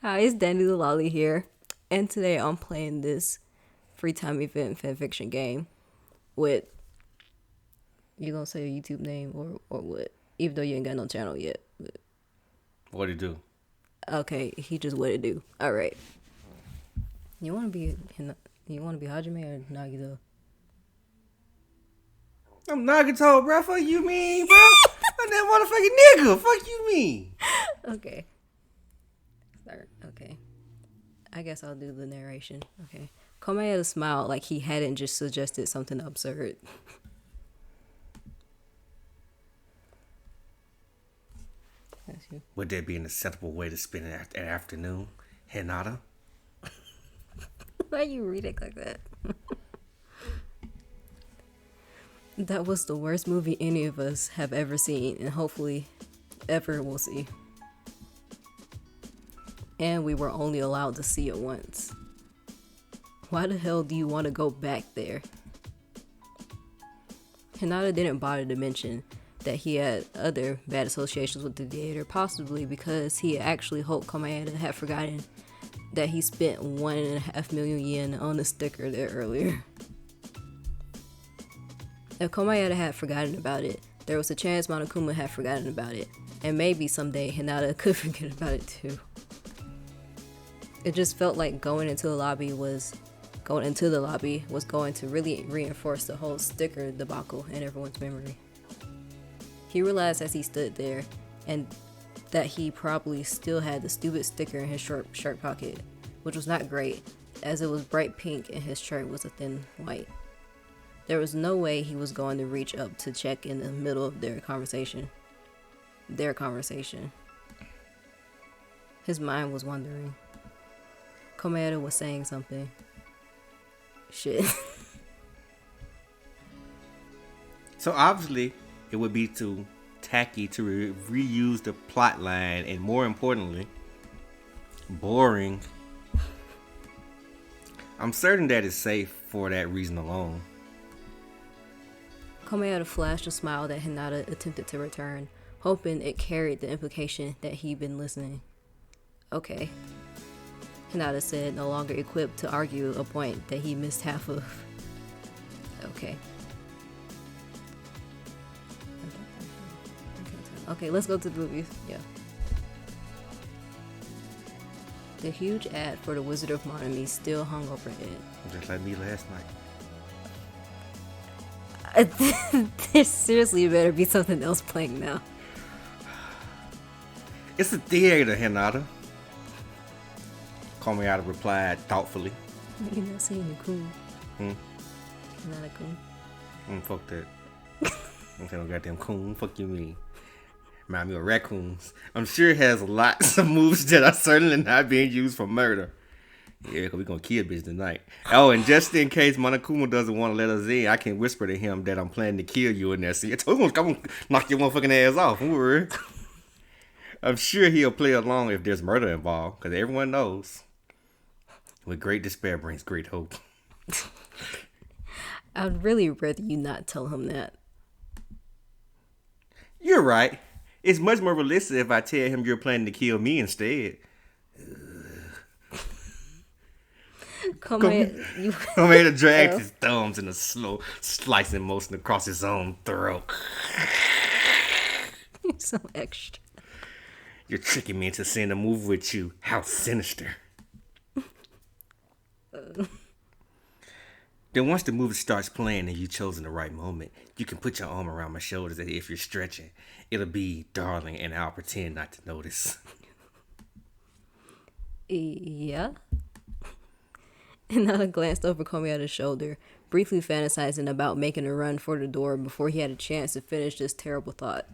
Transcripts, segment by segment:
Hi, it's Danny the Lolly here, and today I'm playing this free time event fanfiction game with, you gonna say a YouTube name or what? Even though you ain't got no channel yet. But, What'd he do? okay, he just what it do. All right. You wanna be Hajime or Nagito? I'm Nagito, bro. Fuck you mean, bro? I'm that motherfucking nigga. Fuck you mean? Okay. Start. Okay. I guess I'll do the narration. Okay. Komeda smiled like he hadn't just suggested something absurd. That's you. Would that be an acceptable way to spend an afternoon, Hinata? Why you read it like that? That was the worst movie any of us have ever seen, and hopefully ever will see. And we were only allowed to see it once. Why the hell do you want to go back there? Hinata didn't bother to mention that he had other bad associations with the theater, possibly because he actually hoped Komeda had forgotten that he spent 1.5 million yen on a sticker there earlier. If Komeda had forgotten about it, there was a chance Monokuma had forgotten about it, and maybe someday Hinata could forget about it too. It just felt like going into the lobby was going to really reinforce the whole sticker debacle in everyone's memory. He realized as he stood there and that he probably still had the stupid sticker in his short shirt pocket, which was not great as it was bright pink and his shirt was a thin white. There was no way he was going to reach up to check in the middle of their conversation. His mind was wandering. Komeda was saying something. Shit. So obviously, it would be too tacky to reuse the plot line, and more importantly, boring. I'm certain that it's safe for that reason alone. Komeda flashed a smile that Hinata attempted to return, hoping it carried the implication that he'd been listening. Okay. Hinata said, no longer equipped to argue a point that he missed half of. Okay. Okay, let's go to the movies. Yeah. The huge ad for the Wizard of Monami still hung overhead. Just like me last night. There seriously better be something else playing now. It's a theater, Hinata. Komeda replied thoughtfully. You're not saying the coon. Hmm? You're not a coon. Fuck that. I'm saying no goddamn coon. Fuck you mean? Remind me of raccoons. I'm sure it has lots of moves that are certainly not being used for murder. Yeah, because we're going to kill bitch tonight. Oh, and just in case Monokuma doesn't want to let us in, I can whisper to him that I'm planning to kill you in there. See, I told him I'm going to knock your motherfucking ass off. Don't worry. I'm sure he'll play along if there's murder involved, because everyone knows with great despair brings great hope. I'd really rather you not tell him that. You're right. It's much more realistic if I tell him you're planning to kill me instead. Komeda dragged his thumbs in a slow slicing motion across his own throat. You're so extra. You're tricking me into seeing a movie with you. How sinister. Then once the movie starts playing and you've chosen the right moment, you can put your arm around my shoulders as if you're stretching. It'll be darling and I'll pretend not to notice. Yeah? Hinata glanced over Komeda's shoulder, briefly fantasizing about making a run for the door before he had a chance to finish this terrible thought.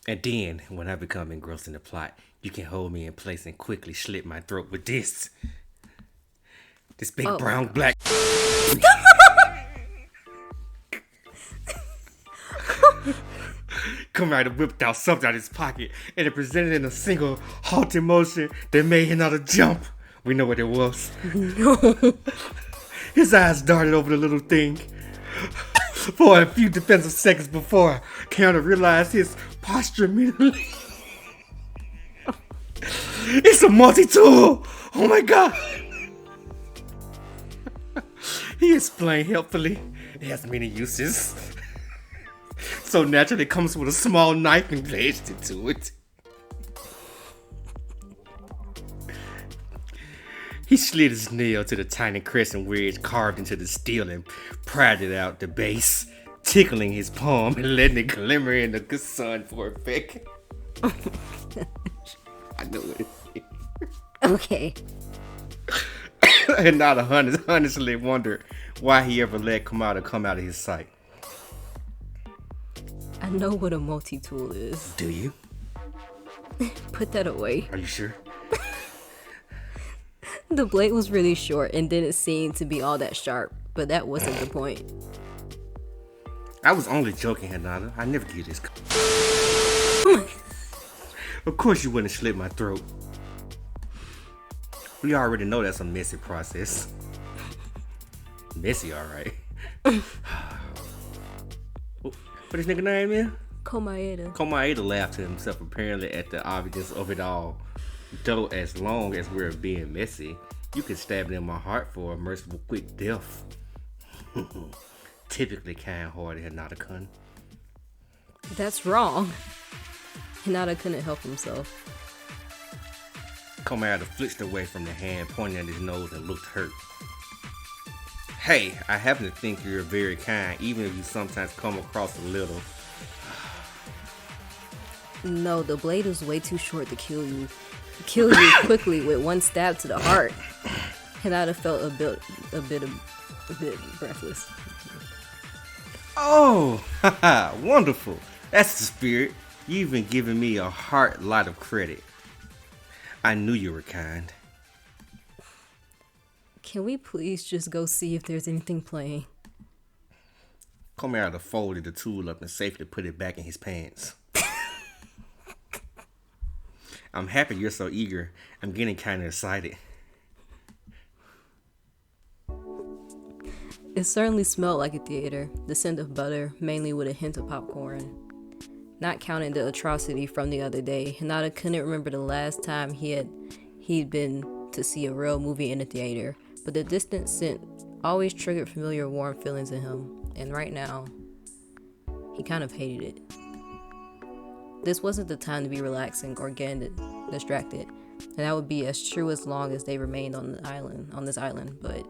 And then, when I become engrossed in the plot, you can hold me in place and quickly slit my throat with this. This big brown black... Komeda whipped out something out of his pocket, and it presented in a single halting motion that made Hinata jump. We know what it was. No. His eyes darted over the little thing. for a few defensive seconds before Counter realized his posture immediately. It's a multi-tool! Oh my god! He explained helpfully. It has many uses. So naturally it comes with a small knife and placed into it. He slid his nail to the tiny crescent wedge carved into the steel and pried it out the base, tickling his palm and letting it glimmer in the good sun for effect. I know what it is. Okay. And now the honestly wondered why he ever let Kamada come out of his sight. I know what a multi-tool is. Do you? Put that away. Are you sure? The blade was really short and didn't seem to be all that sharp, but that wasn't the point. I was only joking, Hinata. I never give this. Of course you wouldn't slit my throat. We already know that's a messy process. Messy, alright. What his nigga name is? Komaeda. Komaeda laughed to himself apparently at the obviousness of it all. Though as long as we're being messy, you can stab it in my heart for a merciful quick death. Typically kind-hearted Hinata-kun. That's wrong. Hinata couldn't help himself. Komaeda flinched away from the hand, pointing at his nose and looked hurt. Hey, I happen to think you're very kind, even if you sometimes come across a little. No, the blade is way too short to kill you quickly with one stab to the heart. Hinata felt a bit breathless. Oh, haha, wonderful. That's the spirit. You've been giving me a heart lot of credit. I knew you were kind. Can we please just go see if there's anything playing? Komaeda folded the tool up and safely put it back in his pants. I'm happy you're so eager. I'm getting kind of excited. It certainly smelled like a theater, the scent of butter, mainly with a hint of popcorn. Not counting the atrocity from the other day, Hinata couldn't remember the last time he'd been to see a real movie in a theater, but the distant scent always triggered familiar warm feelings in him, and right now, he kind of hated it. This wasn't the time to be relaxing or getting distracted, and that would be as true as long as they remained on this island, but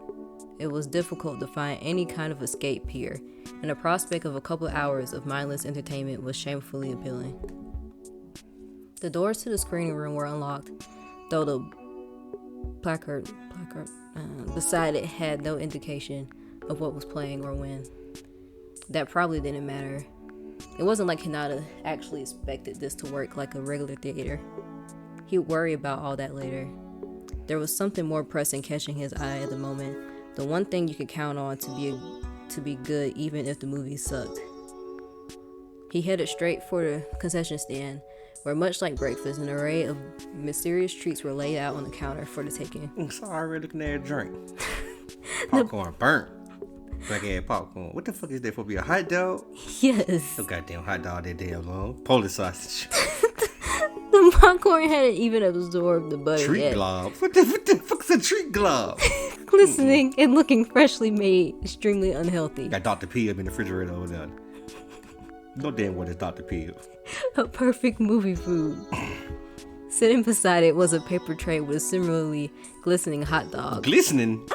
it was difficult to find any kind of escape here, and the prospect of a couple hours of mindless entertainment was shamefully appealing. The doors to the screening room were unlocked, though the placard beside it had no indication of what was playing or when. That probably didn't matter. It wasn't like Hinata actually expected this to work like a regular theater. He'd worry about all that later. There was something more pressing catching his eye at the moment, the one thing you could count on to be good even if the movie sucked. He headed straight for the concession stand, where much like breakfast, an array of mysterious treats were laid out on the counter for the taking. Sorry, looking at a drink. Popcorn burnt. Black ass popcorn. What the fuck is that for? Be a hot dog? Yes. No goddamn hot dog that damn long. Polish sausage. The popcorn hadn't even absorbed the butter Treat yet. glob. What the fuck's a treat glob? Glistening and looking freshly made, extremely unhealthy. Got Dr. P up in the refrigerator over there. No damn what is Dr. P up. A perfect movie food. Sitting beside it was a paper tray with a similarly glistening hot dog. Glistening?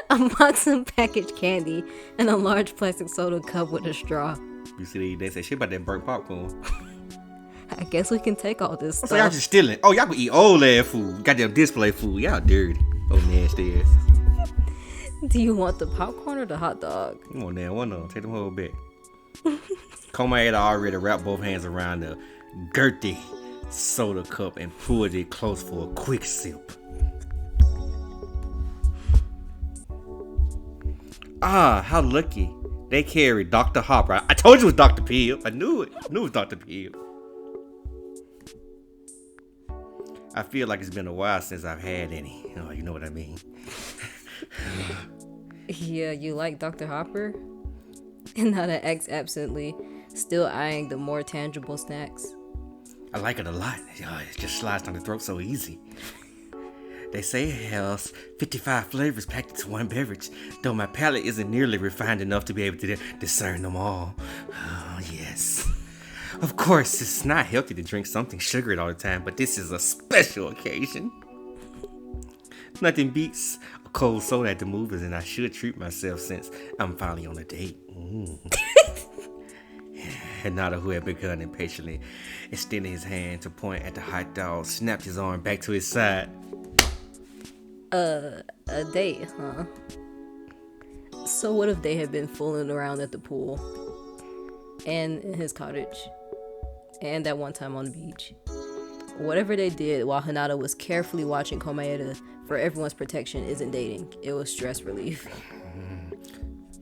A box of packaged candy and a large plastic soda cup with a straw. You see, they say shit about that burnt popcorn. I guess we can take all this stuff. So y'all just stealing. Oh, y'all can eat old ass food. Goddamn display food. Y'all dirty. Oh, nasty ass. Do you want the popcorn or the hot dog? Come on now, one of them. Take them whole back. Komaeda already wrapped both hands around the girthy soda cup and poured it close for a quick sip. Ah, how lucky. They carried Dr. Hopper. I told you it was Dr. Peel. I knew it. I knew it was Dr. Peel. I feel like it's been a while since I've had any. Oh, you know what I mean. Yeah, you like Dr. Hopper? Hinata acts absently, still eyeing the more tangible snacks. I like it a lot. It just slides down the throat so easy. They say it has 55 flavors packed into one beverage, though my palate isn't nearly refined enough to be able to discern them all. Oh, yes. Of course, it's not healthy to drink something sugared all the time, but this is a special occasion. Nothing beats a cold soda at the movies, and I should treat myself since I'm finally on a date. Hinata, who had begun impatiently, extended his hand to point at the hot dog, snapped his arm back to his side. A date, huh? So what if they had been fooling around at the pool? And in his cottage? And that one time on the beach? Whatever they did while Hinata was carefully watching Komaeda for everyone's protection isn't dating. It was stress relief.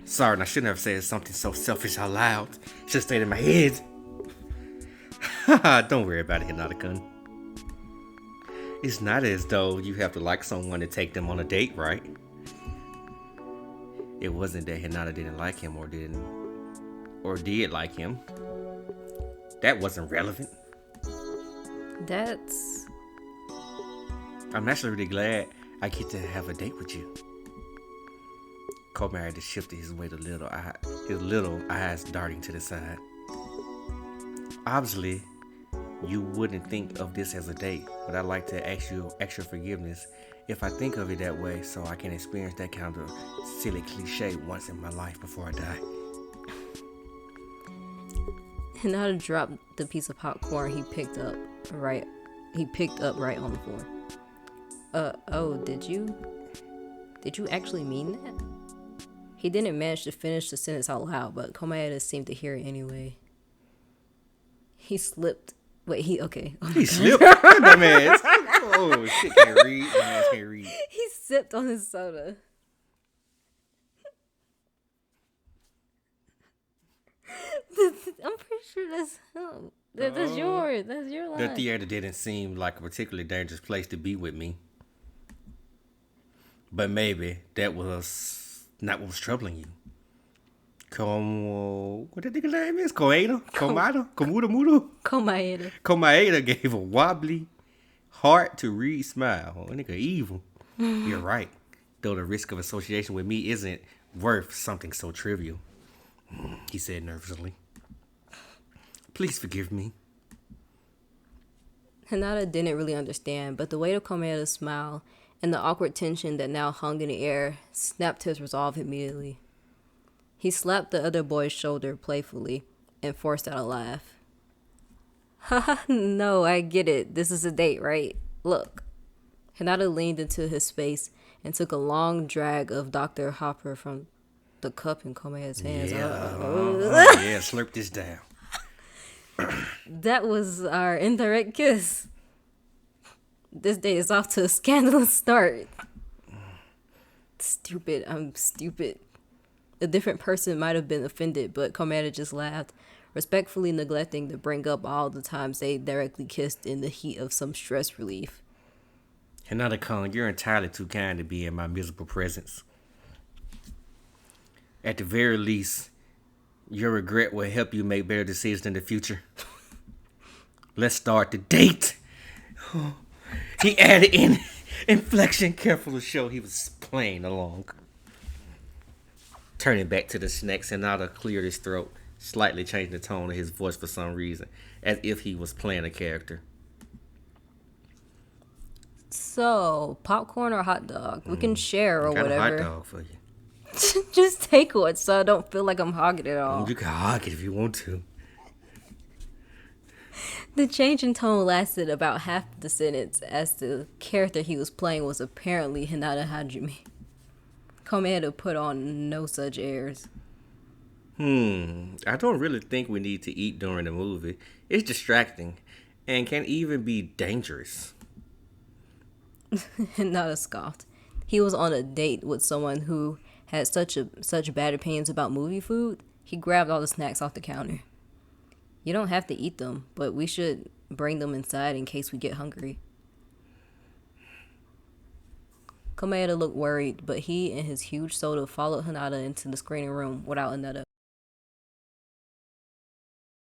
Sorry, I shouldn't have said something so selfish out loud. Should have stayed in my head. Don't worry about it, Hinata-kun. It's not as though you have to like someone to take them on a date, right? It wasn't that Hinata didn't like him or did like him. That wasn't relevant. I'm actually really glad I get to have a date with you. Komaeda shifted his weight a little, his little eyes darting to the side. Obviously, you wouldn't think of this as a date, but I'd like to ask you extra forgiveness if I think of it that way, so I can experience that kind of silly cliche once in my life before I die. Hinata dropped the piece of popcorn he picked up right on the floor. Oh, did you actually mean that? He didn't manage to finish the sentence out loud, but Komaeda seemed to hear it anyway. He slipped. Wait, he slipped? That man. Oh, shit, can't read. My ass can't read. He sipped on his soda. I'm pretty sure that's him. That's yours. That's your line. The theater didn't seem like a particularly dangerous place to be with me. But maybe that was not what was troubling you. What that nigga name is? Komaeda gave a wobbly, hard-to-read smile. That nigga evil. You're right. Though the risk of association with me isn't worth something so trivial, he said nervously. Please forgive me. Hinata didn't really understand, but the weight of Komaeda's smile and the awkward tension that now hung in the air snapped his resolve immediately. He slapped the other boy's shoulder playfully and forced out a laugh. Haha, no, I get it. This is a date, right? Look. Hinata leaned into his space and took a long drag of Dr. Hopper from the cup in Komaeda's hands. Yeah, slurp this down. That was our indirect kiss. This day is off to a scandalous start. I'm stupid. A different person might have been offended, but Komaeda just laughed, respectfully neglecting to bring up all the times they directly kissed in the heat of some stress relief. Hinata-kun, you're entirely too kind to be in my miserable presence. At the very least, your regret will help you make better decisions in the future. Let's start the date. He added in inflection, careful to show he was playing along. Turning back to the snacks, Hinata cleared his throat, slightly changing the tone of his voice for some reason, as if he was playing a character. So, popcorn or hot dog? We can share or whatever. I got a hot dog for you. Just take one so I don't feel like I'm hogging it all. You can hog it if you want to. The change in tone lasted about half the sentence, as the character he was playing was apparently Hinata Hajime. Komaeda put on no such airs. I don't really think we need to eat during the movie. It's distracting and can even be dangerous. Hinata scoffed. He was on a date with someone who had such bad opinions about movie food. He grabbed all the snacks off the counter. You don't have to eat them, but we should bring them inside in case we get hungry. Komaeda looked worried, but he and his huge soda followed Hinata into the screening room without Aneta.